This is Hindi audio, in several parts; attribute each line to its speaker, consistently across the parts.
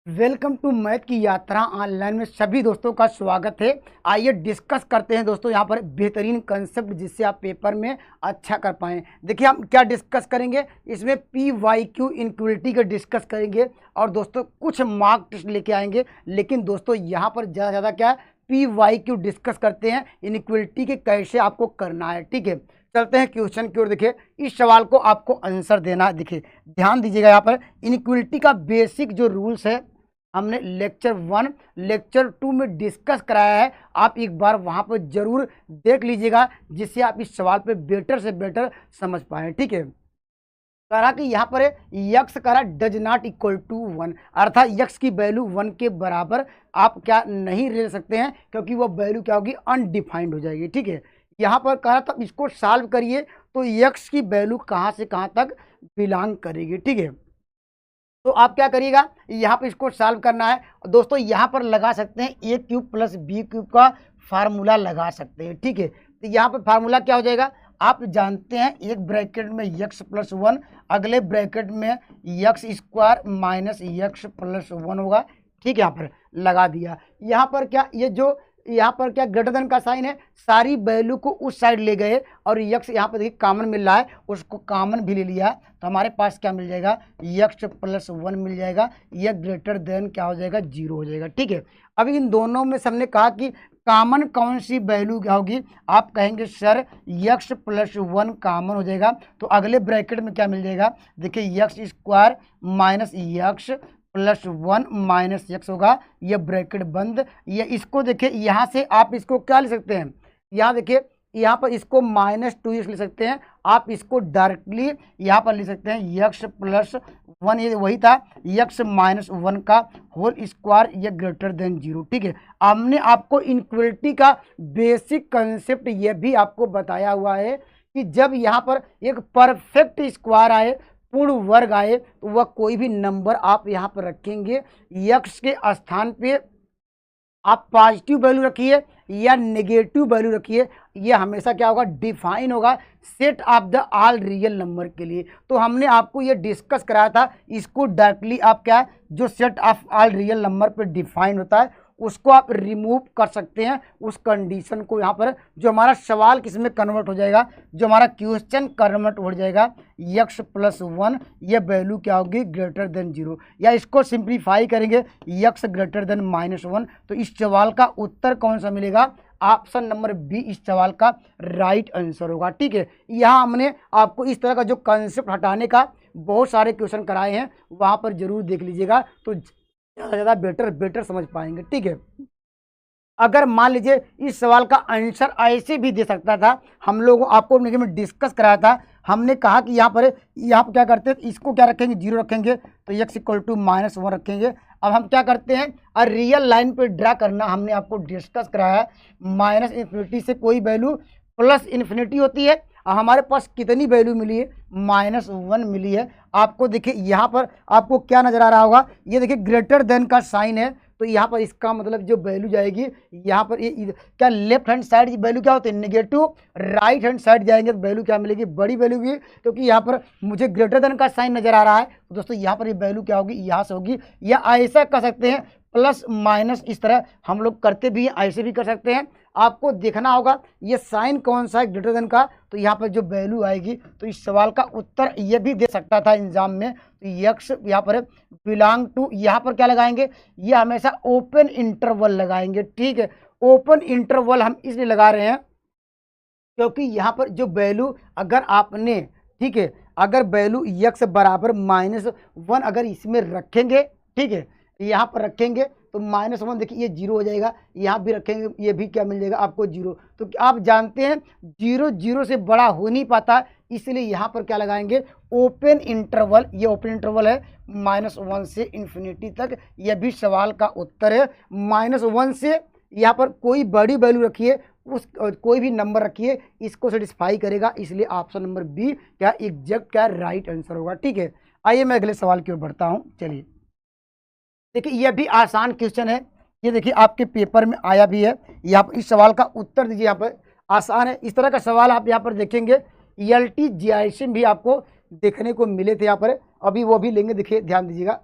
Speaker 1: वेलकम टू मैथ की यात्रा ऑनलाइन में सभी दोस्तों का स्वागत है। आइए डिस्कस करते हैं दोस्तों यहाँ पर बेहतरीन कंसेप्ट जिससे आप पेपर में अच्छा कर पाएँ। देखिए हम क्या डिस्कस करेंगे, इसमें पी वाई क्यू इनक्वलिटी का डिस्कस करेंगे और दोस्तों कुछ मार्क टेस्ट लेके आएंगे। लेकिन दोस्तों यहाँ पर ज़्यादा ज़्यादा क्या है, पी वाई क्यू डिस्कस करते हैं, इनक्वलिटी के कैसे आपको करना है। ठीक है, चलते हैं क्वेश्चन की ओर। देखिए इस सवाल को आपको आंसर देना है। देखिए ध्यान दीजिएगा, यहाँ पर इनक्वलिटी का बेसिक जो रूल्स है हमने लेक्चर 1 लेक्चर 2 में डिस्कस कराया है। आप एक बार वहां पर जरूर देख लीजिएगा जिससे आप इस सवाल पे बेटर से बेटर समझ पाए। ठीक है, कहा कि यहाँ पर यक्स करा डज नॉट इक्वल टू 1, अर्थात यक्स की वैल्यू 1 के बराबर आप क्या नहीं ले सकते हैं, क्योंकि वो वैल्यू क्या होगी, अनडिफाइंड हो जाएगी। ठीक है, यहाँ पर कहा था इसको सॉल्व करिए तो यक्स की वैल्यू कहाँ से कहाँ तक बिलोंग करेगी। ठीक है, तो आप क्या करिएगा, यहाँ पर इसको सॉल्व करना है दोस्तों। यहाँ पर लगा सकते हैं ए क्यूब प्लस बी क्यूब का फार्मूला लगा सकते हैं। ठीक है, तो यहाँ पर फार्मूला क्या हो जाएगा, आप जानते हैं एक ब्रैकेट में यक्स प्लस 1, अगले ब्रैकेट में x square minus x plus 1 होगा। ठीक है, यहाँ पर लगा दिया। यहाँ पर क्या, ये जो यहाँ पर क्या ग्रेटर देन का साइन है, सारी वैल्यू को उस साइड ले गए और यक्स यहाँ पर देखिए कॉमन मिल रहा है, उसको कॉमन भी ले लिया तो हमारे पास क्या मिल जाएगा, यक्स प्लस 1 मिल जाएगा। यह ग्रेटर देन क्या हो जाएगा, 0 हो जाएगा। ठीक है, अभी इन दोनों में सबने कहा कि कॉमन कौन सी वैल्यू क्या होगी, आप कहेंगे सर यक्स प्लस 1 कॉमन हो जाएगा, तो अगले ब्रैकेट में क्या मिल जाएगा, देखिए x square minus x plus 1 minus x होगा, यह ब्रैकेट बंद। ये इसको देखिए यहाँ से आप इसको क्या ले सकते हैं, यहाँ देखिए यहाँ पर इसको -2 ले सकते हैं, आप इसको डायरेक्टली यहाँ पर ले सकते हैं यक्स प्लस 1, ये वही था यक्स माइनस 1 का होल स्क्वायर, ये ग्रेटर देन 0। ठीक है, हमने आपको इनक्वलिटी का बेसिक कंसेप्ट ये भी आपको बताया हुआ है कि जब यहाँ पर एक परफेक्ट स्क्वायर आए, पूर्ण वर्ग आए, तो वह कोई भी नंबर आप यहाँ पर रखेंगे, यक्स के स्थान पे आप पॉजिटिव वैल्यू रखिए या नेगेटिव वैल्यू रखिए, ये हमेशा क्या होगा, डिफाइन होगा set of the all real number के लिए। तो हमने आपको ये डिस्कस कराया था, इसको डायरेक्टली आप क्या, जो set of all real number पे डिफाइन होता है उसको आप रिमूव कर सकते हैं, उस कंडीशन को यहाँ पर जो हमारा सवाल किस में कन्वर्ट हो जाएगा, जो हमारा क्वेश्चन कन्वर्ट हो जाएगा यक्स प्लस 1, ये वैल्यू क्या होगी, ग्रेटर देन 0, या इसको सिंप्लीफाई करेंगे यक्स ग्रेटर देन -1। तो इस सवाल का उत्तर कौन सा मिलेगा, ऑप्शन नंबर बी इस सवाल का राइट आंसर होगा। ठीक है, यहाँ हमने आपको इस तरह का जो कंसेप्ट हटाने का बहुत सारे क्वेश्चन कराए हैं, वहाँ पर जरूर देख लीजिएगा तो ज़्यादा बेटर समझ पाएंगे। ठीक है, अगर मान लीजिए इस सवाल का आंसर ऐसे भी दे सकता था, हम लोग आपको में डिस्कस कराया था, हमने कहा कि यहाँ पर क्या करते हैं, इसको क्या रखेंगे, 0 रखेंगे, तो x इक्वल टू -1 रखेंगे। अब हम क्या करते हैं, और रियल लाइन पे ड्रा करना हमने आपको डिस्कस कराया है, -इन्फिनिटी से कोई वैल्यू प्लस इन्फिनिटी होती है, और हमारे पास कितनी वैल्यू मिली है, -1 मिली है। आपको देखिए यहाँ पर आपको क्या नज़र आ रहा होगा, ये देखिए ग्रेटर देन का साइन है, तो यहाँ पर इसका मतलब जो वैल्यू जाएगी यहाँ पर ये क्या लेफ्ट हैंड साइड वैल्यू क्या होती है, नेगेटिव, राइट हैंड साइड जाएंगे तो वैल्यू क्या मिलेगी, बड़ी वैल्यू की, क्योंकि यहाँ पर मुझे ग्रेटर देन का साइन नज़र आ रहा है। तो दोस्तों यहाँ पर ये वैल्यू क्या होगी, यहाँ से होगी, या ऐसा कर सकते हैं प्लस माइनस, इस तरह हम लोग करते भी हैं, ऐसे भी कर सकते हैं। आपको देखना होगा ये साइन कौन सा है ग्रेटर देन का, तो यहाँ पर जो वैल्यू आएगी, तो इस सवाल का उत्तर ये भी दे सकता था एग्जाम में, तो यक्स यहाँ पर बिलोंग टू, यहाँ पर क्या लगाएंगे, ये हमेशा ओपन इंटरवल लगाएंगे। ठीक है, ओपन इंटरवल हम इसलिए लगा रहे हैं क्योंकि यहाँ पर जो वैल्यू अगर आपने, ठीक है, अगर वैल्यू यक्स बराबर -1 अगर इसमें रखेंगे, ठीक है, यहाँ पर रखेंगे तो -1 देखिए ये 0 हो जाएगा, यहाँ भी रखेंगे ये भी क्या मिल जाएगा आपको, 0। तो आप जानते हैं 0 से बड़ा हो नहीं पाता, इसलिए यहाँ पर क्या लगाएंगे, ओपन इंटरवल, ये ओपन इंटरवल है -1 से इन्फिनिटी तक, यह भी सवाल का उत्तर है। -1 से यहाँ पर कोई बड़ी वैल्यू रखिए, उस कोई भी नंबर रखिए, इसको सेटिस्फाई करेगा, इसलिए ऑप्शन नंबर बी क्या एग्जैक्ट क्या राइट आंसर होगा। ठीक है, आइए मैं अगले सवाल की ओर बढ़ता हूँ। चलिए देखिए यह भी आसान क्वेश्चन है, ये देखिए आपके पेपर में आया भी है, यहाँ पर इस सवाल का उत्तर दीजिए, यहाँ पर आसान है। इस तरह का सवाल आप यहाँ पर देखेंगे, ELT GIS भी आपको देखने को मिले थे यहाँ पर, अभी वो भी लेंगे, देखिए ध्यान दीजिएगा।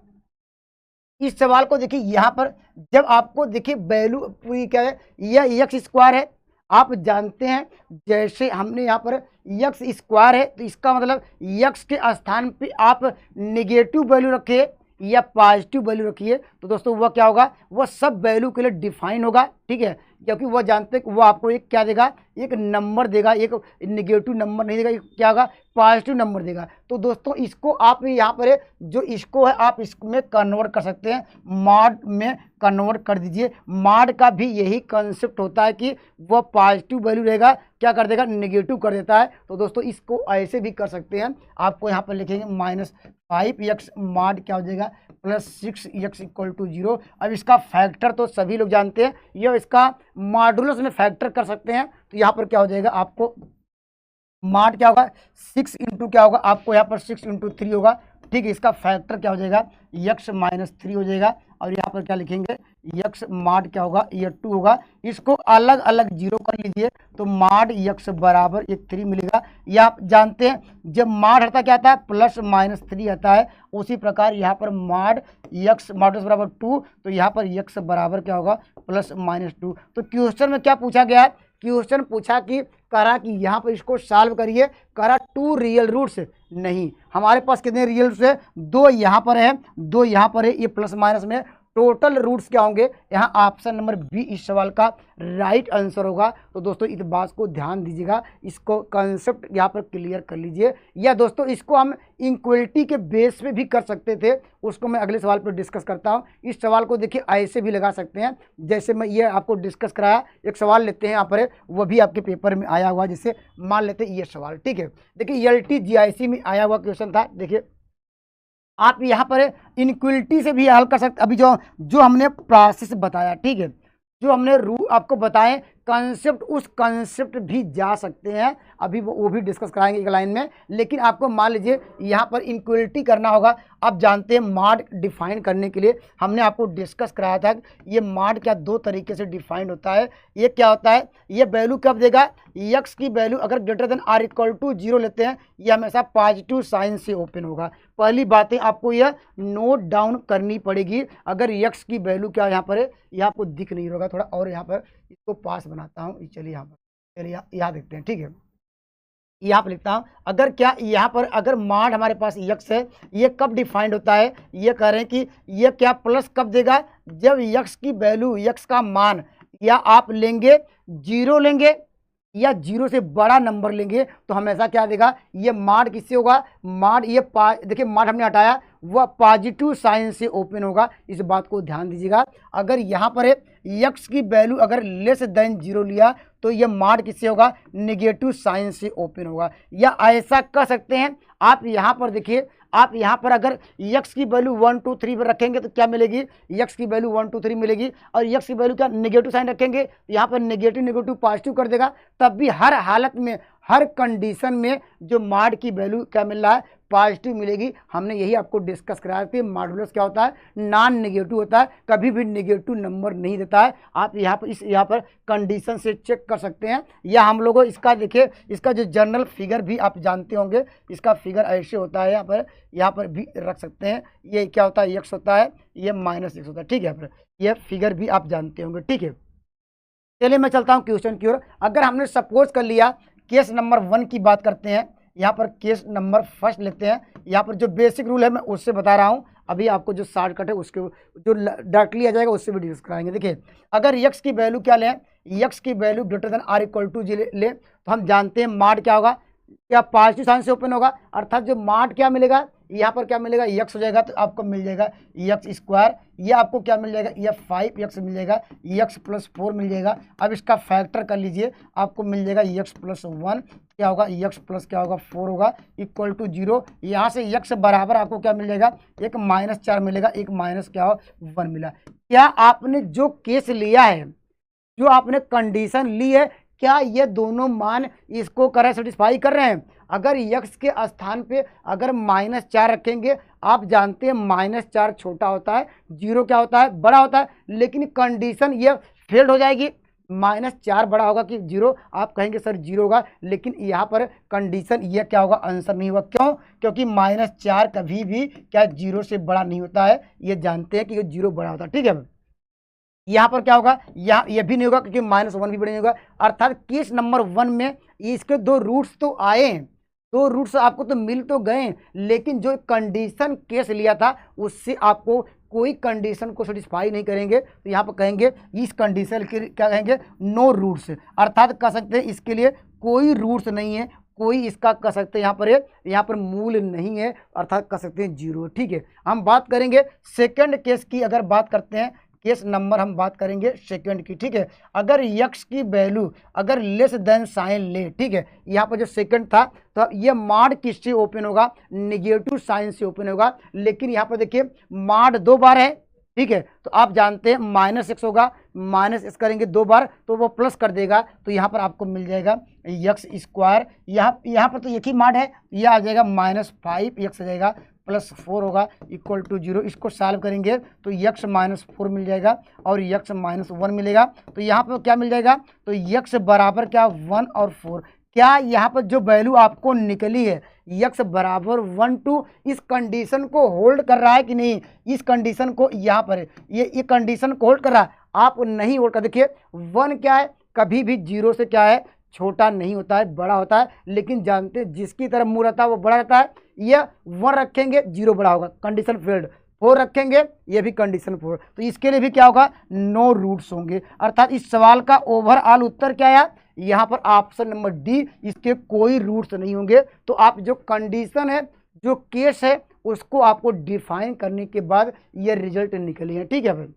Speaker 1: इस सवाल को देखिए यहाँ पर जब आपको देखिए वैल्यू पूरी क्या है, यह एक्स स्क्वायर है, आप जानते हैं जैसे हमने यहाँ पर एक्स स्क्वायर है तो इसका मतलब एक्स के स्थान पे आप नेगेटिव वैल्यू रखिए या पॉजिटिव वैल्यू रखिए तो दोस्तों वह क्या होगा, वह सब वैल्यू के लिए डिफाइन होगा, ठीक है, क्योंकि वह जानते हैं कि वो आपको एक क्या देगा, एक नंबर देगा, एक नेगेटिव नंबर नहीं देगा, एक क्या होगा, पॉजिटिव नंबर देगा। तो दोस्तों इसको आप यहाँ पर जो इसको है आप इसमें कन्वर्ट कर सकते हैं, मॉड में कन्वर्ट कर दीजिए। मॉड का भी यही कंसेप्ट होता है कि वह पॉजिटिव वैल्यू रहेगा क्या कर देगा, नेगेटिव कर देता है। तो दोस्तों इसको ऐसे भी कर सकते हैं, आपको यहाँ पर लिखेंगे -5x मॉड क्या हो जाएगा +6x इक्वल टू 0। अब इसका फैक्टर तो सभी लोग जानते हैं, यह इसका मॉडुलस में फैक्टर कर सकते हैं। तो यहाँ पर क्या हो जाएगा, आपको मॉड क्या होगा 6 इंटू क्या होगा, आपको यहाँ पर 6 इंटू 3 होगा, ठीक है। इसका फैक्टर क्या हो जाएगा, x -3 हो जाएगा। और यहाँ पर क्या लिखेंगे, x मॉड क्या होगा, ये 2 होगा। इसको अलग अलग जीरो कर लीजिए तो मॉड x बराबर एक 3 मिलेगा। ये आप जानते हैं जब मॉड हटा क्या आता है, +-3 आता है, उसी प्रकार यहाँ पर मॉड x मॉडुलस बराबर 2, तो यहाँ पर x बराबर क्या होगा +-2। तो क्वेश्चन में क्या पूछा गया है, क्वेश्चन पूछा कि करा कि यहाँ पर इसको सॉल्व करिए, करा 2 रियल रूट्स, नहीं हमारे पास कितने रियल रूट्स है, 2 यहाँ पर है, 2 यहाँ पर है, ये प्लस माइनस में टोटल रूट्स क्या होंगे, यहाँ ऑप्शन नंबर बी इस सवाल का राइट आंसर होगा। तो दोस्तों इस बात को ध्यान दीजिएगा, इसको कंसेप्ट यहाँ पर क्लियर कर लीजिए। या दोस्तों इसको हम इक्वलिटी के बेस पे भी कर सकते थे, उसको मैं अगले सवाल पर डिस्कस करता हूँ। इस सवाल को देखिए ऐसे भी लगा सकते हैं जैसे मैं ये आपको डिस्कस कराया। एक सवाल लेते हैं यहाँ पर, वह भी आपके पेपर में आया हुआ, जिससे मान लेते हैं ये सवाल, ठीक है। देखिए LTGIC में आया हुआ क्वेश्चन था। देखिए आप यहाँ पर इनक्वलिटी से भी हल कर सकते, अभी जो हमने प्रोसेस बताया, ठीक है, जो हमने आपको बताएं कंसेप्ट, उस कंसेप्ट भी जा सकते हैं, अभी वो भी डिस्कस कराएंगे एक लाइन में। लेकिन आपको मान लीजिए यहाँ पर इनक्वलिटी करना होगा। आप जानते हैं मॉड डिफाइन करने के लिए हमने आपको डिस्कस कराया था कि ये मॉड क्या 2 तरीके से डिफाइन होता है। ये क्या होता है, ये वैल्यू कब देगा, x की वैल्यू अगर greater than or equal to 0 लेते हैं, ये हमेशा पॉजिटिव साइन से ओपन होगा। पहली बातें आपको यह नोट डाउन करनी पड़ेगी। अगर x की वैल्यू क्या यहाँ पर है, यह आपको दिख नहीं होगा, थोड़ा और यहाँ पर इसको पास बनाता हूँ, चलिए यहाँ पर, चलिए यहाँ देखते हैं, ठीक है। यहाँ पर लिखता हूँ, अगर क्या यहाँ पर अगर मॉड हमारे पास x है, ये कब डिफाइंड होता है, ये कह रहे हैं कि ये क्या प्लस कब देगा, जब x की वैल्यू, x का मान या आप लेंगे 0 लेंगे या 0 से बड़ा नंबर लेंगे तो हमेशा क्या देगा, ये मॉड किससे होगा, मॉड ये देखिए मॉड हमने हटाया, वह पॉजिटिव साइन से ओपन होगा। इस बात को ध्यान दीजिएगा। अगर यहाँ पर है x की वैल्यू अगर लेस देन 0 लिया तो ये मॉड किससे होगा, नेगेटिव साइन से ओपन होगा। या ऐसा कर सकते हैं आप यहाँ पर देखिए, आप यहाँ पर अगर x की वैल्यू 1 2 3 पर रखेंगे तो क्या मिलेगी, x की वैल्यू 1 2 3 मिलेगी। और x की वैल्यू क्या नेगेटिव साइन रखेंगे तो यहाँ पर नेगेटिव नेगेटिव पॉजिटिव कर देगा। तब भी हर हालत में, हर कंडीशन में जो मॉड की वैल्यू क्या मिल रहा है, पॉजिटिव मिलेगी। हमने यही आपको डिस्कस कराया कि मॉडुलस क्या होता है, नॉन नेगेटिव होता है, कभी भी नेगेटिव नंबर नहीं देता है। आप यहाँ पर यहाँ पर कंडीशन से चेक कर सकते हैं। या हम लोगों इसका देखिए, इसका जो जनरल फिगर भी आप जानते होंगे, इसका फिगर ऐसे होता है, यहाँ पर भी रख सकते हैं। ये क्या होता है, x होता है, ये -x होता है, ठीक है। यहाँ पर ये फिगर भी आप जानते होंगे, ठीक है। चलिए मैं चलता हूँ क्वेश्चन की ओर। अगर हमने सपोज कर लिया केस नंबर 1 की बात करते हैं, यहाँ पर केस नंबर फर्स्ट लेते हैं। यहाँ पर जो बेसिक रूल है मैं उससे बता रहा हूँ, अभी आपको जो शॉर्टकट है उसके जो डायरेक्टली आ जाएगा उससे भी डिस्कस कराएंगे। देखिए अगर x की वैल्यू क्या लें, x की value greater than or equal to 0 ले तो हम जानते हैं मॉड क्या होगा, क्या पॉजिटिव साइन से ओपन होगा। अर्थात जो मॉड क्या मिलेगा, यहाँ पर क्या मिलेगा, x हो जाएगा तो आपको मिल जाएगा x स्क्वायर। ये आपको क्या मिल जाएगा, ये 5x मिल जाएगा, x + 4 मिल जाएगा। अब इसका फैक्टर कर लीजिए, आपको मिल जाएगा x + 1 क्या होगा, x प्लस क्या होगा 4 होगा इक्वल टू 0। यहाँ से x बराबर आपको क्या मिल जाएगा, एक -4 मिलेगा, एक माइनस क्या हो 1 मिला। क्या आपने जो केस लिया है, जो आपने कंडीशन ली है, क्या ये दोनों मान इसको करे सेटिस्फाई कर रहे हैं। अगर x के स्थान पे अगर -4 रखेंगे, आप जानते हैं -4 छोटा होता है, 0 क्या होता है, बड़ा होता है, लेकिन कंडीशन ये फेल्ड हो जाएगी। -4 बड़ा होगा कि 0, आप कहेंगे सर 0 होगा, लेकिन यहाँ पर कंडीशन ये क्या होगा, आंसर नहीं होगा। क्यों? क्योंकि -4 कभी भी क्या 0 से बड़ा नहीं होता है, ये जानते हैं कि 0 बड़ा होता है, ठीक है। यहाँ पर क्या होगा, यहाँ ये भी नहीं होगा क्योंकि -1 भी बड़ा नहीं होगा। अर्थात केस नंबर 1 में इसके 2 रूट्स तो आए हैं, 2 रूट्स आपको तो मिल तो गए, लेकिन जो कंडीशन केस लिया था उससे आपको कोई कंडीशन को सेटिस्फाई नहीं करेंगे, तो यहाँ पर कहेंगे इस कंडीशन के क्या कहेंगे, नो रूट्स। अर्थात कह सकते हैं इसके लिए कोई रूट्स नहीं है, कोई इसका कह सकते हैं यहाँ पर मूल नहीं है, अर्थात कह सकते हैं 0, ठीक है। हम बात करेंगे सेकंड केस की, अगर बात करते हैं केस नंबर हम बात करेंगे सेकंड की, ठीक है। अगर यक्स की वैल्यू अगर लेस देन साइन ले, ठीक है, यहाँ पर जो सेकंड था तो ये माड किससे ओपन होगा, निगेटिव साइन से ओपन होगा। लेकिन यहाँ पर देखिए माड 2 बार है, ठीक है, तो आप जानते हैं -x होगा, -x करेंगे 2 बार तो वो प्लस कर देगा, तो यहाँ पर आपको मिल जाएगा x²। यहाँ पर तो एक ही माड है, ये आ जाएगा -5x आ जाएगा, +4 होगा इक्वल टू 0। इसको सॉल्व करेंगे तो x -4 मिल जाएगा और x -1 मिलेगा। तो यहाँ पर क्या मिल जाएगा, तो x बराबर क्या 1 और 4। क्या यहाँ पर जो वैल्यू आपको निकली है x बराबर 1 2, इस कंडीशन को होल्ड कर रहा है कि नहीं, इस कंडीशन को यहाँ पर ये कंडीशन को होल्ड कर रहा है, आप नहीं होल्ड कर। देखिए 1 क्या है, कभी भी 0 से क्या है, छोटा नहीं होता है, बड़ा होता है। लेकिन जानते हैं जिसकी तरफ मुंह रहता है वो बड़ा रहता है। ये 1 रखेंगे 0 बड़ा होगा, कंडीशन फेल्ड। 4 रखेंगे, ये भी कंडीशन 4, तो इसके लिए भी क्या होगा, नो रूट्स होंगे। अर्थात इस सवाल का ओवरऑल उत्तर क्या है, यहाँ पर ऑप्शन नंबर डी, इसके कोई रूट्स नहीं होंगे। तो आप जो कंडीशन है, जो केस है, उसको आपको डिफाइन करने के बाद ये रिजल्ट निकले हैं, ठीक है भाई।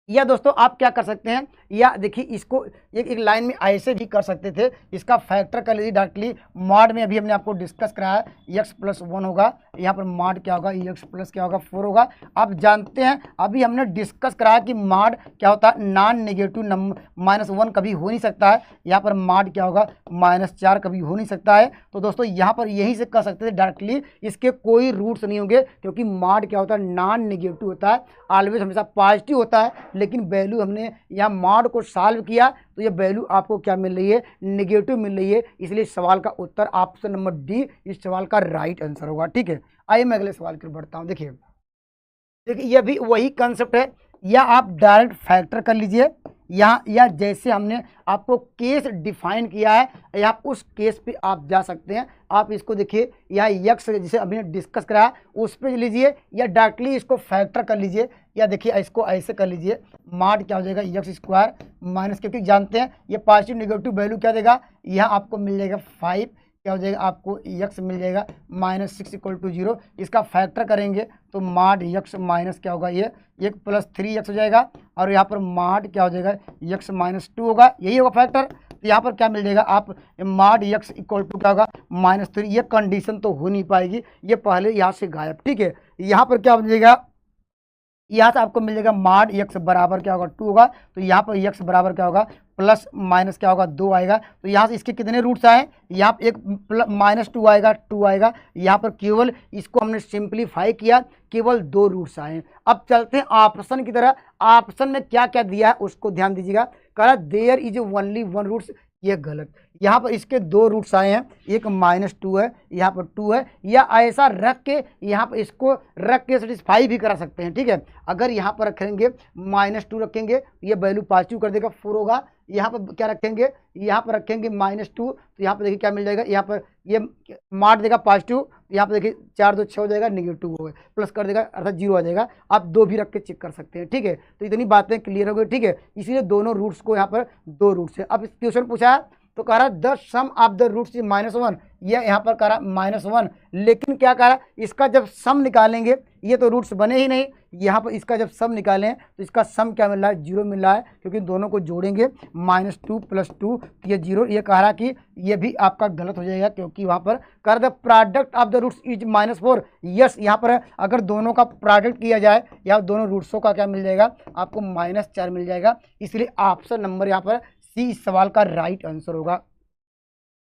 Speaker 1: या दोस्तों आप क्या कर सकते हैं, या देखिए इसको एक लाइन में ऐसे भी कर सकते थे, इसका फैक्टर कर लीजिए डायरेक्टली। मॉड में अभी हमने आपको डिस्कस कराया x + 1 होगा, यहाँ पर मॉड क्या होगा, x + क्या होगा 4 होगा। आप जानते हैं अभी हमने डिस्कस कराया कि मॉड क्या होता है, नॉन नेगेटिव नंबर, -1 कभी हो नहीं सकता है। यहाँ पर मॉड क्या होगा, -4 कभी हो नहीं सकता है। तो दोस्तों यहाँ पर यहीं से कर सकते थे डायरेक्टली, इसके कोई रूट्स नहीं होंगे, क्योंकि मॉड क्या होता है, नॉन नेगेटिव होता है, ऑलवेज हमेशा पॉजिटिव होता है। लेकिन वैल्यू हमने यहाँ मॉड को सॉल्व किया तो ये वैल्यू आपको क्या मिल रही है, नेगेटिव मिल रही है। इसलिए सवाल का उत्तर ऑप्शन नंबर डी इस सवाल का राइट आंसर होगा, ठीक है। आइए मैं अगले सवाल की ओर बढ़ता हूँ। देखिए ये भी वही कंसेप्ट है, या आप डायरेक्ट फैक्टर कर लीजिए यहाँ, या जैसे हमने आपको केस डिफाइन किया है या उस केस पे आप जा सकते हैं। आप इसको देखिए यहाँ यक्स जिसे अभी डिस्कस कराया उस पर लीजिए, या डायरेक्टली इसको फैक्टर कर लीजिए, या देखिए इसको ऐसे कर लीजिए। मॉड क्या हो जाएगा, x² माइनस, क्योंकि जानते हैं ये पॉजिटिव नेगेटिव वैल्यू क्या देगा, यहाँ आपको मिल जाएगा 5, क्या हो जाएगा आपको x मिल जाएगा -6 = 0। इसका फैक्टर करेंगे तो मॉड x माइनस क्या होगा, ये 1 + 3x हो जाएगा, और यहाँ पर मॉड क्या हो जाएगा, x -2 होगा, यही होगा फैक्टर। तो यहाँ पर क्या मिल जाएगा, आप मॉड x = क्या होगा, -3। ये कंडीशन तो हो नहीं पाएगी, ये पहले यहाँ से गायब, ठीक है। यहाँ पर क्या हो जाएगा, यहाँ से आपको मिल जाएगा मॉड x बराबर क्या होगा 2 होगा, तो यहाँ पर x बराबर क्या होगा, प्लस माइनस क्या होगा 2 आएगा। तो यहाँ से इसके कितने रूट्स आए, यहाँ पर एक -2 आएगा, 2 आएगा। यहाँ पर केवल इसको हमने सिंप्लीफाई किया, केवल 2 रूट्स आए। अब चलते हैं ऑप्शन की तरह। ऑप्शन में क्या क्या दिया है उसको ध्यान दीजिएगा। कह रहा देयर इज ओनली 1 रूट्स, ये गलत। यहाँ पर इसके 2 रूट्स आए हैं, एक -2 है, यहाँ पर 2 है, या ऐसा रख के यहाँ पर इसको रख के सेटिस्फाई भी करा सकते हैं, ठीक है। अगर यहाँ पर रखेंगे -2 रखेंगे, ये वैल्यू पॉजिटिव कर देगा, 4 होगा। यहाँ पर क्या रखेंगे, यहाँ पर रखेंगे -2, तो यहाँ पर देखिए क्या मिल जाएगा, यहाँ पर ये मॉड देगा पॉजिटिव, तो यहाँ पर देखिए 4 2 6 हो जाएगा, नेगेटिव हो गए, प्लस कर देगा अर्थात 0 आ जाएगा। आप 2 भी रख के चेक कर सकते हैं, ठीक है। तो इतनी बातें क्लियर हो गई, ठीक है। इसीलिए दोनों रूट्स को यहाँ पर 2 रूट्स है। अब क्वेश्चन पूछा तो कह रहा the sum of the roots is -1, यह यहाँ पर कह रहा -1, लेकिन क्या कह रहा, इसका जब सम निकालेंगे, ये तो रूट्स बने ही नहीं, यहाँ पर इसका जब सम निकालें तो इसका सम क्या मिल रहा है, 0 मिल रहा है, क्योंकि दोनों को जोड़ेंगे -2 + 2 ये 0। ये कह रहा कि ये भी आपका गलत हो जाएगा, क्योंकि वहाँ पर कर the product of the roots is -4। Yes, यहाँ पर अगर दोनों का प्रोडक्ट किया जाए या दोनों रूट्सों का क्या मिल जाएगा, आपको -4 मिल जाएगा। इसलिए ऑप्शन नंबर यहाँ पर सी इस सवाल का राइट आंसर होगा।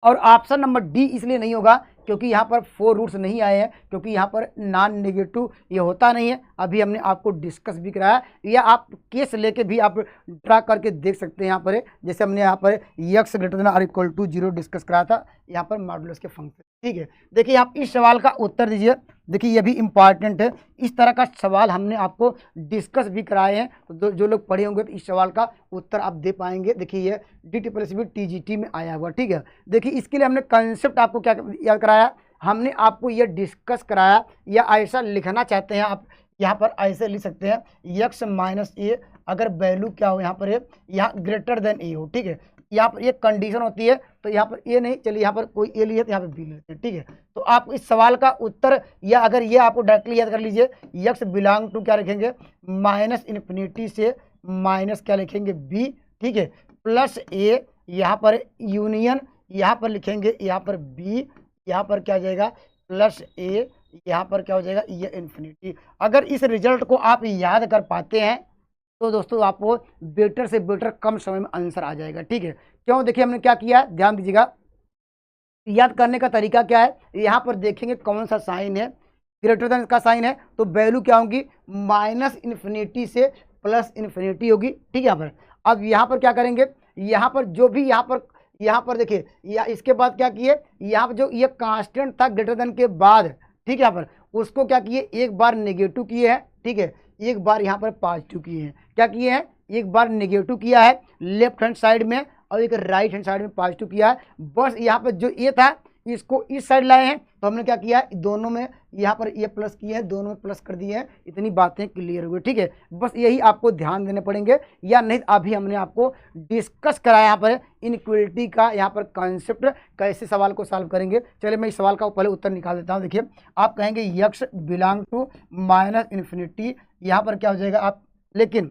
Speaker 1: और ऑप्शन नंबर डी इसलिए नहीं होगा क्योंकि यहाँ पर 4 रूट्स नहीं आए हैं, क्योंकि यहाँ पर नॉन नेगेटिव ये होता नहीं है। अभी हमने आपको डिस्कस भी कराया, या आप केस लेके भी आप ड्रा करके देख सकते हैं। यहाँ पर जैसे हमने यहाँ पर x greater than or equal to 0 discuss कराया था, यहाँ पर मॉडुलस के फंक्शन। ठीक है, देखिए आप इस सवाल का उत्तर दीजिए। देखिए ये भी इम्पॉर्टेंट है, इस तरह का सवाल हमने आपको डिस्कस भी कराए हैं, तो जो लोग पढ़े होंगे तो इस सवाल का उत्तर आप दे पाएंगे। देखिए ये DSSB TGT में आया हुआ। ठीक है, देखिए इसके लिए हमने कंसेप्ट आपको क्या याद कराया, हमने आपको ये डिस्कस कराया, या ऐसा लिखना चाहते हैं आप यहाँ पर ऐसे लिख सकते हैं, x माइनस ए अगर वैल्यू क्या हो यहाँ पर है, यहाँ ग्रेटर देन ए हो। ठीक है, यहाँ पर एक कंडीशन होती है, तो यहाँ पर ए नहीं, चलिए यहाँ पर कोई ए लिए तो यहाँ पर बी लेते हैं। ठीक है, तो आप इस सवाल का उत्तर, या अगर ये आपको डायरेक्टली याद कर लीजिए, x बिलोंग टू क्या लिखेंगे, माइनस इन्फिनिटी से माइनस क्या लिखेंगे बी। ठीक है, प्लस ए, यहाँ पर यूनियन, यहाँ पर लिखेंगे यहाँ पर बी, यहाँ पर क्या हो जाएगा प्लस ए, यहाँ पर क्या हो जाएगा ये इन्फिनिटी। अगर इस रिजल्ट को आप याद कर पाते हैं तो दोस्तों आपको बेटर से बेटर कम समय में आंसर आ जाएगा। ठीक है, क्यों, देखिए हमने क्या किया, ध्यान दीजिएगा। याद करने का तरीका क्या है, यहाँ पर देखेंगे कौन सा साइन है, ग्रेटर देन का साइन है, तो वैल्यू क्या होगी, माइनस इन्फिनिटी से प्लस इन्फिनिटी होगी। ठीक है, यहाँ पर अब यहाँ पर क्या करेंगे, यहाँ पर जो भी यहाँ पर देखिए, या इसके बाद क्या किए, यहाँ पर जो ये कांस्टेंट था ग्रेटर देन के बाद, ठीक है, यहाँ पर उसको क्या किए, एक बार नेगेटिव किए हैं। ठीक है, एक बार यहाँ पर पॉजिटिव किए हैं। क्या किए हैं, एक बार नेगेटिव किया है लेफ्ट हैंड साइड में, और एक राइट हैंड साइड में पॉजिटिव किया है। बस यहाँ पर जो ये था इसको इस साइड लाए हैं, तो हमने क्या किया, दोनों में यहाँ पर ये प्लस किए हैं, दोनों में प्लस कर दिए हैं। इतनी बातें क्लियर हुई। ठीक है, बस यही आपको ध्यान देने पड़ेंगे, या नहीं अभी हमने आपको डिस्कस कराया यहाँ पर इनइक्वालिटी का, यहाँ पर कॉन्सेप्ट कैसे सवाल को सॉल्व करेंगे। चलिए मैं इस सवाल का पहले उत्तर निकाल देता हूँ। देखिए आप कहेंगे x belong to minus infinity, यहाँ पर क्या हो जाएगा आप, लेकिन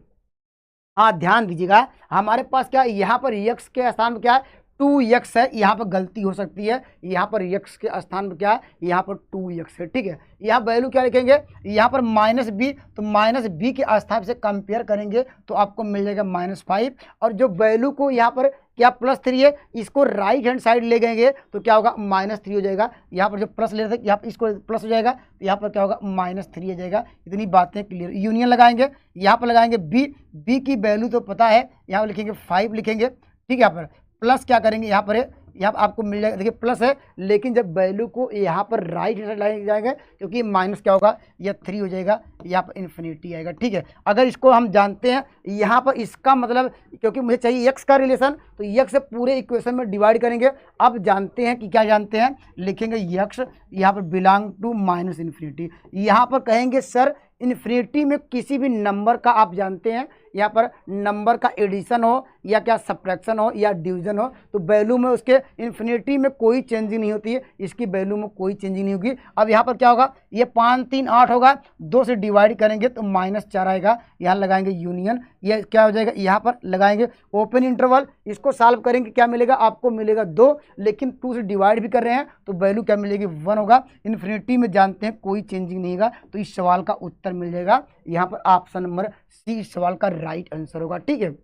Speaker 1: हाँ ध्यान दीजिएगा, हमारे पास क्या है, यहाँ पर x के स्थान पर क्या है 2x है, यहाँ पर गलती हो सकती है, यहाँ पर x के स्थान पर क्या है, यहाँ पर 2x है। ठीक है, यहाँ वैल्यू क्या लिखेंगे, यहाँ पर माइनस बी, तो माइनस बी के स्थान से कंपेयर करेंगे तो आपको मिल जाएगा -5, और जो वैल्यू को यहाँ पर क्या +3 है, इसको राइट हैंड साइड ले गएंगे तो क्या होगा -3 हो जाएगा। यहाँ पर जो प्लस ले रहे थे, यहाँ पर इसको प्लस हो जाएगा, तो यहाँ पर क्या होगा -3 हो जाएगा। इतनी बातें क्लियर। यूनियन लगाएंगे, यहाँ पर लगाएंगे बी की वैल्यू तो पता है, यहाँ पर लिखेंगे 5 लिखेंगे। ठीक है, यहाँ पर प्लस क्या करेंगे, यहाँ पर है, यहाँ पर आपको मिल जाएगा, देखिए प्लस है, लेकिन जब वैल्यू को यहाँ पर राइट साइड लाए जाएंगे, क्योंकि माइनस क्या होगा, यह 3 हो जाएगा, यहाँ पर इन्फिनिटी आएगा। ठीक है, अगर इसको हम जानते हैं यहाँ पर, इसका मतलब क्योंकि मुझे चाहिए x का रिलेशन, तो x से पूरे इक्वेशन में डिवाइड करेंगे। अब जानते हैं कि क्या जानते हैं, लिखेंगे x यहाँ पर बिलोंग टू माइनस इन्फिनिटी। यहाँ पर कहेंगे सर इन्फिनिटी में किसी भी नंबर का आप जानते हैं, यहाँ पर नंबर का एडिशन हो या क्या सब्ट्रैक्शन हो या डिवीजन हो, तो वैल्यू में उसके इन्फिनिटी में कोई चेंजिंग नहीं होती है, इसकी वैल्यू में कोई चेंजिंग नहीं होगी। अब यहाँ पर क्या होगा, ये 5 3 8 होगा, 2 से डिवाइड करेंगे तो -4 आएगा। यहाँ लगाएंगे यूनियन, ये क्या हो जाएगा, यहाँ पर लगाएंगे ओपन इंटरवल, इसको सॉल्व करेंगे क्या मिलेगा, आपको मिलेगा 2, लेकिन 2 से डिवाइड भी कर रहे हैं तो वैल्यू क्या मिलेगी 1 होगा। इन्फिनिटी में जानते हैं कोई चेंजिंग नहीं होगा, तो इस सवाल का उत्तर मिल जाएगा यहाँ पर ऑप्शन नंबर सी इस सवाल का राइट आंसर होगा। ठीक है,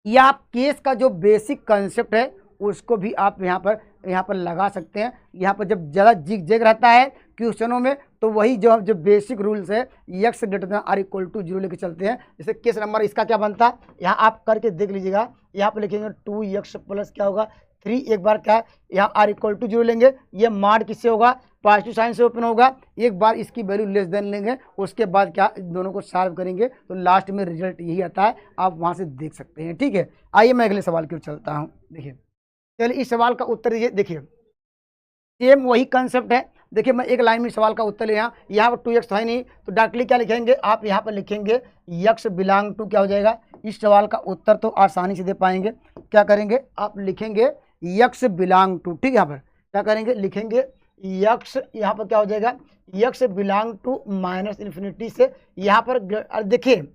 Speaker 1: या आप केस का जो बेसिक कंसेप्ट है उसको भी आप यहाँ पर लगा सकते हैं। यहाँ पर जब ज़्यादा जिग जैग रहता है क्वेश्चनों में, तो वही जो बेसिक रूल्स है x greater than or equal to 0 लेके चलते हैं। जैसे केस नंबर इसका क्या बनता है, यहाँ आप करके देख लीजिएगा। यहाँ पर लिखेंगे 2x प्लस क्या होगा 3, एक बार क्या है यहाँ आर इक्वल टू 0 लेंगे, ये माड किससे होगा, पॉजिटिव साइन से ओपन होगा। एक बार इसकी वैल्यू लेस देन लेंगे, उसके बाद क्या दोनों को सॉल्व करेंगे तो लास्ट में रिजल्ट यही आता है, आप वहाँ से देख सकते हैं। ठीक है, आइए मैं अगले सवाल की ओर चलता हूँ। देखिए चलिए इस सवाल का उत्तर दीजिए। देखिए सेम वही कंसेप्ट है। देखिए मैं एक लाइन में सवाल का उत्तर ले, यहाँ पर 2x है नहीं, तो डायरेक्टली क्या लिखेंगे, आप यहाँ पर लिखेंगे x बिलोंग टू क्या हो जाएगा। इस सवाल का उत्तर तो आसानी से दे पाएंगे। क्या करेंगे, आप लिखेंगे x बिलोंग टू, ठीक है, यहाँ पर क्या करेंगे, लिखेंगे x, यहाँ पर क्या हो जाएगा x belong to minus infinity से, यहाँ पर देखिए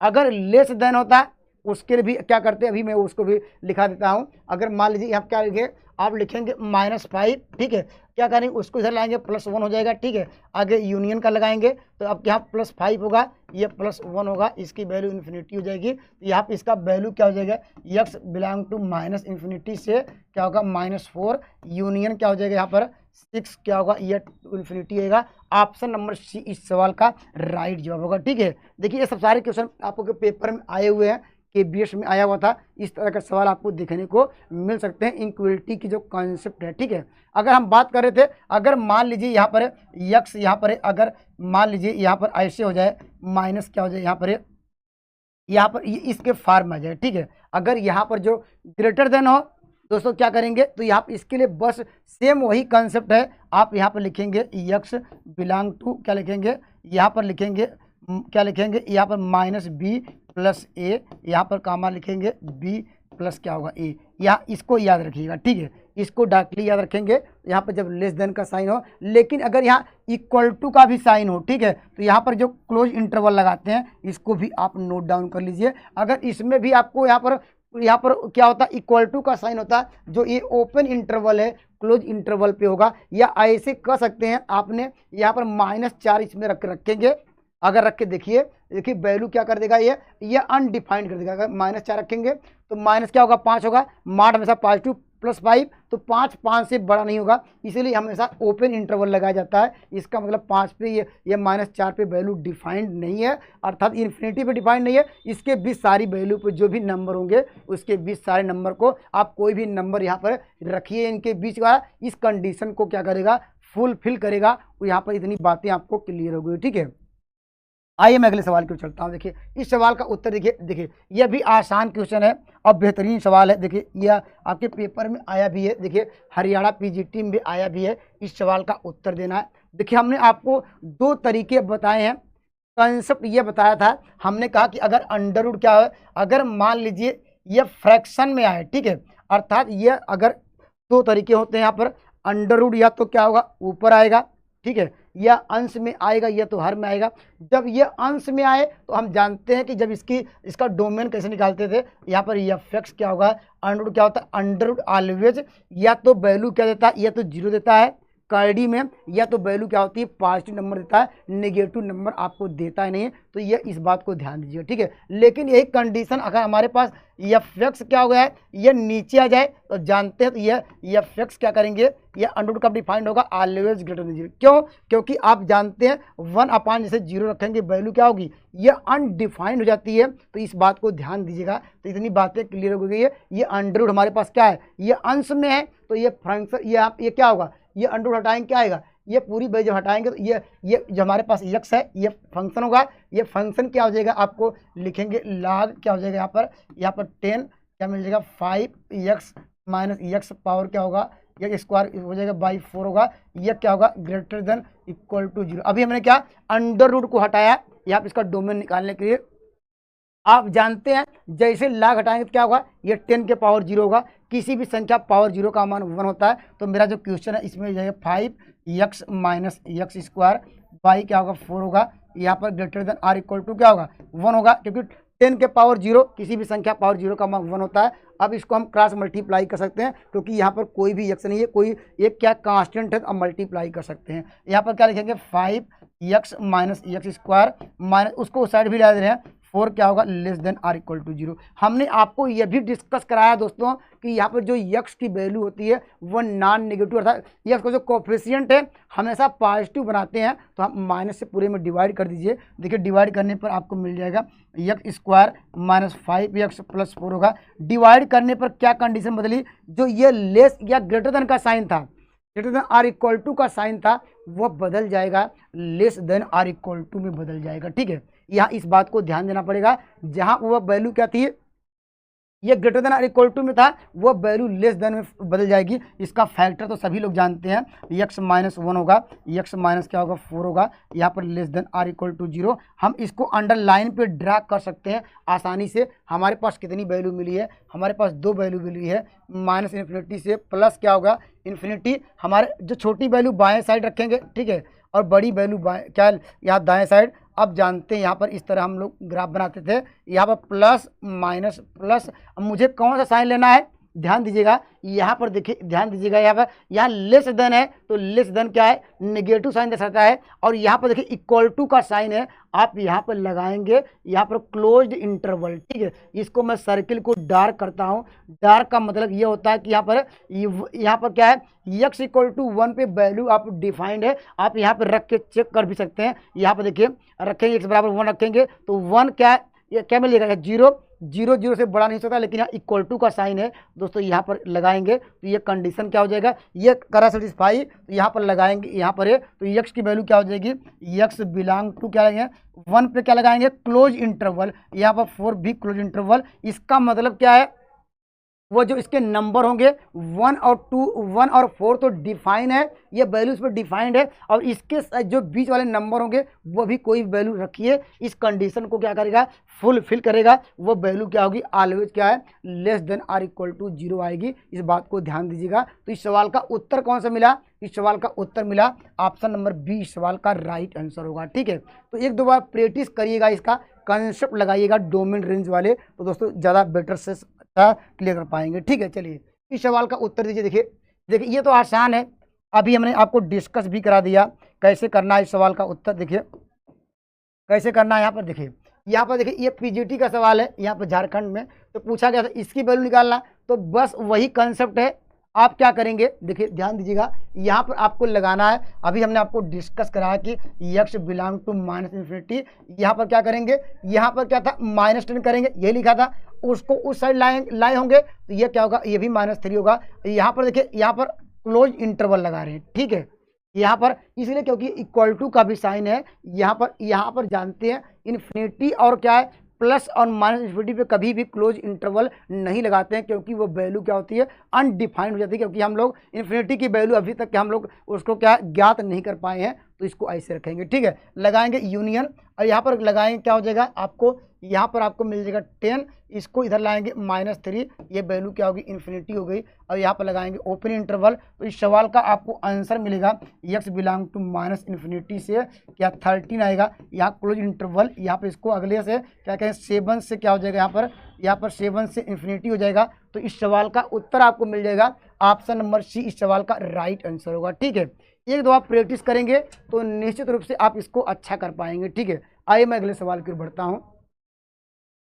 Speaker 1: अगर लेस देन होता है उसके लिए भी क्या करते हैं, अभी मैं उसको भी लिखा देता हूँ। अगर मान लीजिए यहाँ क्या लिखे, आप लिखेंगे -5, ठीक है। क्या करेंगे, उसको इधर लाएंगे, +1 हो जाएगा, ठीक है। आगे यूनियन का लगाएंगे तो अब यहाँ +5 होगा, ये +1 होगा, इसकी वैल्यू इन्फिनिटी हो जाएगी। तो यहाँ पे इसका वैल्यू क्या हो जाएगा, x बिलोंग टू -इन्फिनिटी से क्या होगा -4, यूनियन क्या हो जाएगा यहाँ पर 6, क्या होगा ये इन्फिनिटी आएगा। ऑप्शन नंबर सी इस सवाल का राइट जवाब होगा, ठीक है। देखिए ये सब सारे क्वेश्चन आपको पेपर में आए हुए हैं, KBS में आया हुआ था। इस तरह का सवाल आपको देखने को मिल सकते हैं इनक्वलिटी की जो कॉन्सेप्ट है, ठीक है। अगर हम बात कर रहे थे, अगर मान लीजिए यहाँ पर यक्स यहाँ पर अगर मान लीजिए यहाँ पर ऐसे हो जाए, माइनस क्या हो जाए यहाँ पर इसके फॉर्म आ जाए, ठीक है। अगर यहाँ पर जो ग्रेटर देन हो दोस्तों क्या करेंगे, तो यहाँ पर इसके लिए बस सेम वही कॉन्सेप्ट है। आप यहाँ पर लिखेंगे यक्स बिलोंग टू क्या लिखेंगे, यहाँ पर लिखेंगे क्या लिखेंगे, यहाँ पर -b + a, यहाँ पर कामा लिखेंगे b प्लस क्या होगा a। यहाँ इसको याद रखिएगा, ठीक है, इसको डायरेक्टली याद रखेंगे यहाँ पर जब लेस देन का साइन हो। लेकिन अगर यहाँ इक्वल टू का भी साइन हो, ठीक है, तो यहाँ पर जो क्लोज इंटरवल लगाते हैं इसको भी आप नोट डाउन कर लीजिए। अगर इसमें भी आपको यहाँ पर क्या होता है, इक्वल टू का साइन होता है, जो ये ओपन इंटरवल है क्लोज इंटरवल पे होगा। या ऐसे कर सकते हैं, आपने यहाँ पर -4 इसमें रखेंगे, अगर रख के देखिए वैल्यू क्या कर देगा, ये अनडिफाइंड कर देगा। अगर -4 रखेंगे तो माइनस क्या होगा, 5 होगा, मार्ड हमेशा पॉजिटिव +5, तो 5 से बड़ा नहीं होगा, इसीलिए हमेशा ओपन इंटरवल लगाया जाता है। इसका मतलब 5 पे ये -4 पे वैल्यू डिफाइंड नहीं है, अर्थात इन्फिनिटी पे डिफाइंड नहीं है। इसके 20 सारी वैल्यू पे जो भी नंबर होंगे उसके 20 सारे नंबर को आप कोई भी नंबर यहाँ पर रखिए, इनके बीच का इस कंडीशन को क्या करेगा, फुलफिल करेगा। तो यहाँ पर इतनी बातें आपको क्लियर हो गई, ठीक है। आइए मैं अगले सवाल की ओर चलता हूँ। देखिए इस सवाल का उत्तर देखिए यह भी आसान क्वेश्चन है और बेहतरीन सवाल है। देखिए यह आपके पेपर में आया भी है, देखिए हरियाणा PGT में भी आया भी है। इस सवाल का उत्तर देना है। देखिए हमने आपको 2 तरीके बताए हैं, कंसेप्ट ये बताया था, हमने कहा कि अगर अंडर रूट क्या है, अगर मान लीजिए ये फ्रैक्शन में आए, ठीक है, अर्थात ये अगर 2 तरीके होते हैं यहाँ पर, अंडर रूट या तो क्या होगा ऊपर आएगा, ठीक है, या अंश में आएगा, या तो हर में आएगा। जब ये अंश में आए तो हम जानते हैं कि जब इसका डोमेन कैसे निकालते थे, यहाँ पर f(x) क्या होगा, अंडर रूट क्या होता है, अंडर रूट ऑलवेज या तो वैल्यू क्या देता है, या तो 0 देता है कर्डी में, या तो वैल्यू क्या होती है पॉजिटिव नंबर देता है, नेगेटिव नंबर आपको देता ही नहीं है। तो ये इस बात को ध्यान दीजिए, ठीक है। लेकिन यही कंडीशन अगर हमारे पास f(x) क्या हो गया है, ये नीचे आ जाए तो जानते हैं तो ये f(x) क्या करेंगे, ये अंडर रूट कब डिफाइंड होगा, ऑलवेज ग्रेटर देन 0। क्यों, क्योंकि आप जानते हैं 1 जैसे 0 रखेंगे वैल्यू क्या होगी, ये अनडिफाइंड हो जाती है। तो इस बात को ध्यान दीजिएगा। तो इतनी बातें क्लियर हो गई है। ये अंडर रूट हमारे पास क्या है, ये अंश में है, तो ये फंक्शन ये क्या होगा, ये अंडर रूट हटाएंगे क्या आएगा, ये पूरी वैल्यू जब हटाएंगे तो ये जो हमारे पास x है ये फंक्शन होगा। ये फंक्शन क्या हो जाएगा, आपको लिखेंगे log क्या हो जाएगा, यहाँ पर 10 क्या मिल जाएगा 5x - x पावर क्या होगा, ये स्क्वायर हो जाएगा बाई 4 होगा। यह क्या होगा, ग्रेटर देन इक्वल टू 0। अभी हमने क्या अंडर रूट को हटाया, यहाँ इसका डोमेन निकालने के लिए। आप जानते हैं जैसे लाग हटाएंगे तो क्या होगा, ये 10 के पावर 0 होगा। किसी भी संख्या पावर 0 का मान 1 होता है। तो मेरा जो क्वेश्चन है इसमें जाएगा 5x - x स्क्वायर बाई क्या होगा 4 होगा। यहाँ पर greater than or equal to क्या होगा 1 होगा, क्योंकि 10 के पावर 0 किसी भी संख्या पावर 0 का मान 1 होता है। अब इसको हम क्रॉस मल्टीप्लाई कर सकते हैं, क्योंकि यहाँ पर कोई भी x नहीं है, कोई एक क्या कांस्टेंट है, तो अब मल्टीप्लाई कर सकते हैं। यहाँ पर क्या लिखेंगे 5x - x स्क्वायर माइनस उसको उस साइड भी डाल दे रहे हैं 4 क्या होगा less than or equal to 0। हमने आपको यह भी डिस्कस कराया दोस्तों कि यहाँ पर जो x की वैल्यू होती है वो नॉन नेगेटिव, अर्थात x का जो कोफिशिएंट है हमेशा पॉजिटिव बनाते हैं। तो हम माइनस से पूरे में डिवाइड कर दीजिए। देखिए डिवाइड करने पर आपको मिल जाएगा x स्क्वायर -5x + 4 होगा। डिवाइड करने पर क्या कंडीशन बदली, जो ये लेस या ग्रेटर देन का साइन था, greater than or equal to का साइन था, वह बदल जाएगा less than or equal to में बदल जाएगा। ठीक है, यहाँ इस बात को ध्यान देना पड़ेगा। जहाँ वह वैल्यू क्या थी, ये greater than or equal to में था, वह वैल्यू लेस देन में बदल जाएगी। इसका फैक्टर तो सभी लोग जानते हैं, x - 1 होगा, x माइनस क्या होगा 4 होगा, यहाँ पर less than or equal to 0। हम इसको अंडरलाइन पे ड्रा कर सकते हैं आसानी से। हमारे पास कितनी वैल्यू मिली है, हमारे पास 2 वैल्यू मिली है, -इन्फिनिटी से प्लस क्या होगा इन्फिनिटी। हमारे जो छोटी वैल्यू बाएँ साइड रखेंगे, ठीक है, और बड़ी वैल्यू क्या यहाँ दाएँ साइड। अब जानते हैं यहाँ पर इस तरह हम लोग ग्राफ बनाते थे, यहाँ पर प्लस माइनस प्लस। अब मुझे कौन सा साइन लेना है, ध्यान दीजिएगा यहाँ पर, देखिए ध्यान दीजिएगा यहाँ पर, यहाँ लेस देन है तो लेस देन क्या है, नेगेटिव साइन दर्शाता है। और यहाँ पर देखिए इक्वल टू का साइन है, आप यहाँ पर लगाएंगे यहाँ पर क्लोज्ड इंटरवल, ठीक है। इसको मैं सर्किल को डार्क करता हूँ। डार्क का मतलब ये होता है कि यहाँ पर क्या है, x इक्वल टू 1 पे वैल्यू आप डिफाइंड है, आप यहाँ पर रख के चेक कर भी सकते हैं। यहाँ पर देखिए रखेंगे x बराबर 1 रखेंगे तो 1 क्या है, ये क्या मिलेगा, 0 0 0 से बड़ा नहीं सकता, लेकिन यहाँ इक्वल टू का साइन है दोस्तों, यहाँ पर लगाएंगे तो ये कंडीशन क्या हो जाएगा, ये करा सेटिस्फाई, तो यहाँ पर लगाएंगे, यहाँ पर है तो x की वैल्यू क्या हो जाएगी, x बिलोंग टू क्या लगाएंगे 1 पे क्या लगाएंगे, क्लोज इंटरवल, यहाँ पर 4 भी क्लोज इंटरवल। इसका मतलब क्या है, वो जो इसके नंबर होंगे 1 और 2, 1 और 4 तो डिफाइन है, ये वैल्यू इस पर डिफाइंड है, और इसके जो बीच वाले नंबर होंगे वो भी कोई वैल्यू रखिए, इस कंडीशन को क्या करेगा, फुलफिल करेगा। वो वैल्यू क्या होगी, ऑलवेज क्या है, less than or equal to 0 आएगी। इस बात को ध्यान दीजिएगा। तो इस सवाल का उत्तर कौन सा मिला, इस सवाल का उत्तर मिला ऑप्शन नंबर बी, इस सवाल का राइट आंसर होगा, ठीक है। तो एक दो बार प्रैक्टिस करिएगा, इसका कंसेप्ट लगाइएगा डोमेन रेंज वाले, तो दोस्तों ज़्यादा बेटर से क्लियर कर पाएंगे, ठीक है। चलिए इस सवाल का उत्तर दीजिए। देखिए ये तो आसान है, अभी हमने आपको डिस्कस भी करा दिया कैसे करना है इस सवाल का उत्तर। देखिए कैसे करना है, यहाँ पर देखिए ये पीजीटी का सवाल है, यहाँ पर झारखंड में तो पूछा गया था इसकी वैल्यू निकालना, तो बस वही कंसेप्ट है। आप क्या करेंगे, देखिए ध्यान दीजिएगा, यहाँ पर आपको लगाना है, अभी हमने आपको डिस्कस कराया कि x बिलोंग टू -∞, यहाँ पर क्या करेंगे, यहाँ पर क्या था -10 करेंगे, ये लिखा था, उसको उस साइड लाए होंगे तो ये क्या होगा, ये भी -3 होगा। यहाँ पर देखिए यहाँ पर क्लोज इंटरवल लगा रहे हैं, ठीक है, यहाँ पर इसलिए क्योंकि इक्वल टू का भी साइन है। यहाँ पर जानते हैं इन्फिनिटी और क्या है, प्लस और -∞ पे कभी भी क्लोज इंटरवल नहीं लगाते हैं, क्योंकि वो वैल्यू क्या होती है, अनडिफाइंड हो जाती है, क्योंकि हम लोग इन्फिनिटी की वैल्यू अभी तक हम लोग उसको क्या ज्ञात नहीं कर पाए हैं, तो इसको ऐसे रखेंगे, ठीक है। लगाएंगे यूनियन, और यहाँ पर लगाएंगे क्या हो जाएगा, आपको यहाँ पर आपको मिल जाएगा 10, इसको इधर लाएंगे -3, ये वैल्यू क्या होगी, इन्फिनिटी हो गई, और यहाँ पर लगाएंगे ओपन इंटरवल। तो इस सवाल का आपको आंसर मिलेगा x बिलोंग टू -∞ से क्या 13 आएगा, यहाँ क्लोज इंटरवल, यहाँ पर इसको अगले से क्या कहें 7 से क्या हो जाएगा, यहाँ पर 7 से इन्फिनिटी हो जाएगा। तो इस सवाल का उत्तर आपको मिल जाएगा ऑप्शन नंबर सी, इस सवाल का राइट आंसर होगा, ठीक है। एक दो आप प्रैक्टिस करेंगे तो निश्चित रूप से आप इसको अच्छा कर पाएंगे, ठीक है। आइए मैं अगले सवाल की ओर बढ़ता हूँ।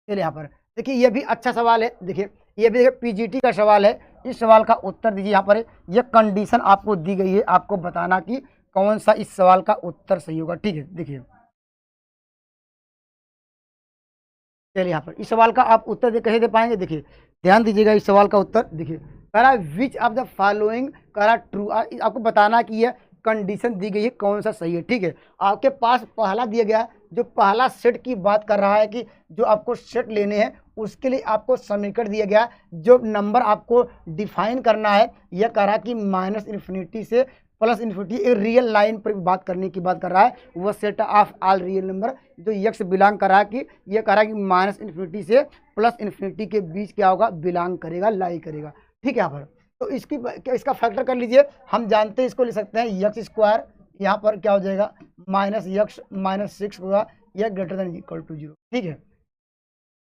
Speaker 1: चलिए यहाँ पर देखिए ये भी अच्छा सवाल है, देखिए ये भी पीजीटी का सवाल है, इस सवाल का उत्तर दीजिए। यहाँ पर ये कंडीशन आपको दी गई है, आपको बताना कि कौन सा इस सवाल का उत्तर सही होगा, ठीक है। देखिए चलिए यहाँ पर इस सवाल का आप उत्तर कैसे दे पाएंगे, देखिए ध्यान दीजिएगा इस सवाल का उत्तर। देखिए कह रहा है विच ऑफ द फॉलोइंग, कह रहा ट्रू, आपको बताना कि ये कंडीशन दी गई है कौन सा सही है, ठीक है। आपके पास पहला दिया गया, जो पहला सेट की बात कर रहा है कि जो आपको सेट लेने हैं उसके लिए आपको समीकरण दिया गया, जो नंबर आपको डिफाइन करना है, यह कह रहा है कि -∞ से +∞, एक रियल लाइन पर बात करने की बात कर रहा है, वह set of all real number, जो x बिलोंग कर रहा है कि यह कह रहा है कि -∞ से +∞ के बीच क्या होगा, बिलोंग करेगा, लाई करेगा, ठीक है। यहाँ पर तो इसका फैक्टर कर लीजिए, हम जानते हैं इसको ले सकते हैं x², यहाँ पर क्या हो जाएगा -x -6 होगा, यह ग्रेटर देन इक्वल टू 0, ठीक है।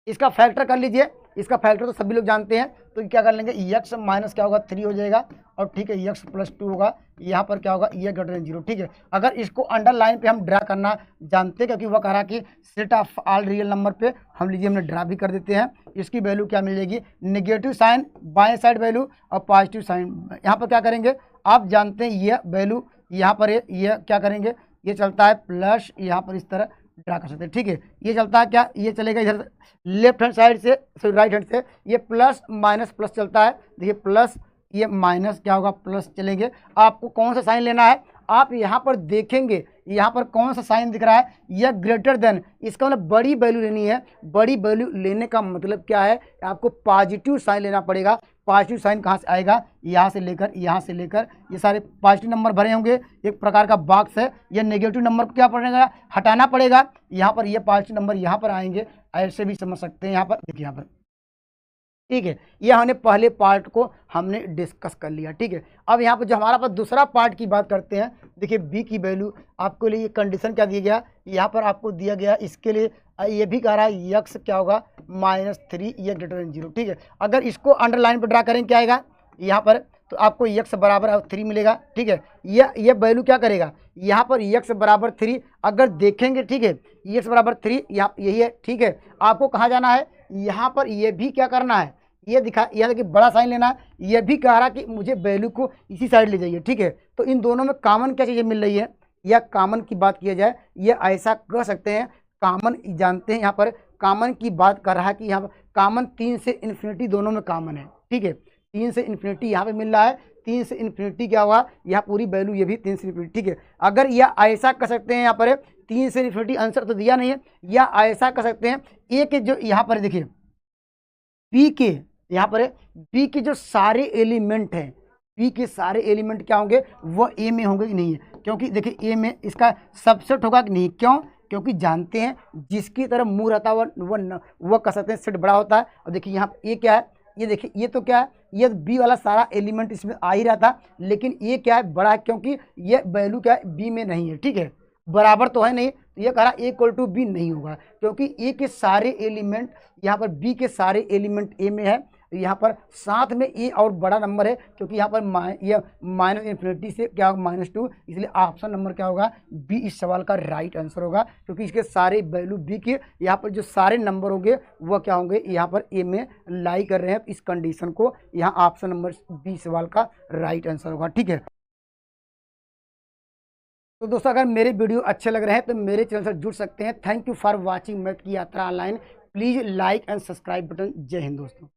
Speaker 1: इसका फैक्टर कर लीजिए, इसका फैक्टर तो सभी लोग जानते हैं, तो क्या कर लेंगे, x माइनस क्या होगा 3 हो जाएगा, और ठीक है x + 2 होगा, यहाँ पर क्या होगा, ये ग्रेटर देन 0, ठीक है। अगर इसको अंडरलाइन पे हम ड्रा करना जानते हैं, क्योंकि वह कह रहा कि set of all real number पे हम लीजिए हमने ड्रा भी कर देते हैं। इसकी वैल्यू क्या मिल जाएगी, नेगेटिव साइन बाएं साइड वैल्यू और पॉजिटिव साइन, यहाँ पर क्या करेंगे, आप जानते हैं ये वैल्यू यहाँ पर है, ये क्या करेंगे, ये चलता है प्लस, यहाँ पर इस तरह ड्रा कर सकते हैं, ठीक है। ये चलता है क्या, ये चलेगा इधर लेफ्ट हैंड साइड से, सॉरी राइट हैंड से, ये प्लस माइनस प्लस चलता है, देखिए प्लस, ये माइनस क्या होगा, प्लस चलेंगे। आपको कौन सा साइन लेना है, आप यहाँ पर देखेंगे, यहाँ पर कौन सा साइन दिख रहा है, यह ग्रेटर देन, इसका मतलब बड़ी वैल्यू लेनी है। बड़ी वैल्यू लेने का मतलब क्या है, आपको पॉजिटिव साइन लेना पड़ेगा। पॉजिटिव साइन कहाँ से आएगा, यहाँ से लेकर यहाँ से लेकर, ये सारे पॉजिटिव नंबर भरे होंगे, एक प्रकार का बॉक्स है, यह नेगेटिव नंबर को क्या पड़ेगा, हटाना पड़ेगा। यहाँ पर ये पॉजिटिव नंबर यहाँ पर आएंगे, ऐसे भी समझ सकते हैं। यहाँ पर देखिए, यहाँ पर ठीक है, ये हमने पहले पार्ट को हमने डिस्कस कर लिया, ठीक है। अब यहाँ पर जो हमारा पास दूसरा पार्ट की बात करते हैं, देखिए बी की वैल्यू आपको लिए कंडीशन क्या दिया गया, यहाँ पर आपको दिया गया, इसके लिए ये भी कह रहा है यक्स क्या होगा, -3 या ग्रेटर देन 0, ठीक है। अगर इसको अंडरलाइन पर ड्रा करें क्या आएगा यहाँ पर, तो आपको x बराबर 3 मिलेगा, ठीक है। यह वैल्यू क्या करेगा यहाँ पर x बराबर 3 अगर देखेंगे, ठीक है, x बराबर 3 यहाँ यही है, ठीक है। आपको कहाँ जाना है, यहाँ पर ये भी क्या करना है, ये देखिए बड़ा साइन लेना है। ये भी कह रहा कि मुझे वैल्यू को इसी साइड ले जाइए, ठीक है। तो इन दोनों में कॉमन क्या चीज़ें मिल रही है, या कॉमन की बात किया जाए, ये ऐसा कह सकते हैं कॉमन जानते हैं यहाँ पर कॉमन की बात कर रहा है कि यहाँ पर कॉमन 3 से इन्फिनिटी दोनों में कॉमन है, ठीक है। 3 से इन्फिनिटी यहाँ पे मिल रहा है, 3 से इन्फिनिटी क्या हुआ यहाँ पूरी वैल्यू ये भी 3 से इन्फिनिटी, ठीक है। अगर यह ऐसा कह सकते हैं यहाँ पर 3 से इन्फिनिटी आंसर तो दिया नहीं है, या ऐसा कह सकते हैं ए के जो यहाँ पर देखिए पी के यहाँ पर पी के जो सारे एलिमेंट हैं, पी के सारे एलिमेंट क्या होंगे वो ए में होंगे कि नहीं है, क्योंकि देखिए ए में इसका सबसेट होगा कि नहीं, क्यों, क्योंकि जानते हैं जिसकी तरफ मुंह रहता है वो कह सकते हैं सेट बड़ा होता है। और देखिए यहाँ ये क्या है, ये देखिए ये तो क्या है, ये बी वाला सारा एलिमेंट इसमें आ ही रहा था, लेकिन ये क्या है बड़ा है, क्योंकि ये वैल्यू क्या है बी में नहीं है, ठीक है, बराबर तो है नहीं, तो ये कह रहा ए इक्वल टू बी नहीं होगा, क्योंकि ए के सारे एलिमेंट यहाँ पर बी के सारे एलिमेंट ए में है। यहाँ पर साथ में ए और बड़ा नंबर है, क्योंकि यहाँ पर ये माइनस इन्फिनिटी से क्या होगा -2, इसलिए ऑप्शन नंबर क्या होगा बी इस सवाल का राइट आंसर होगा, क्योंकि इसके सारे वैल्यू बी के यहाँ पर जो सारे नंबर होंगे वह क्या होंगे यहाँ पर ए में लाई कर रहे हैं। इस कंडीशन को यहाँ ऑप्शन नंबर बी सवाल का राइट आंसर होगा, ठीक है। तो दोस्तों अगर मेरे वीडियो अच्छे लग रहे हैं तो मेरे चैनल से जुड़ सकते हैं। Thank you for watching math की यात्रा online. Please like and subscribe button. जय हिंद दोस्तों।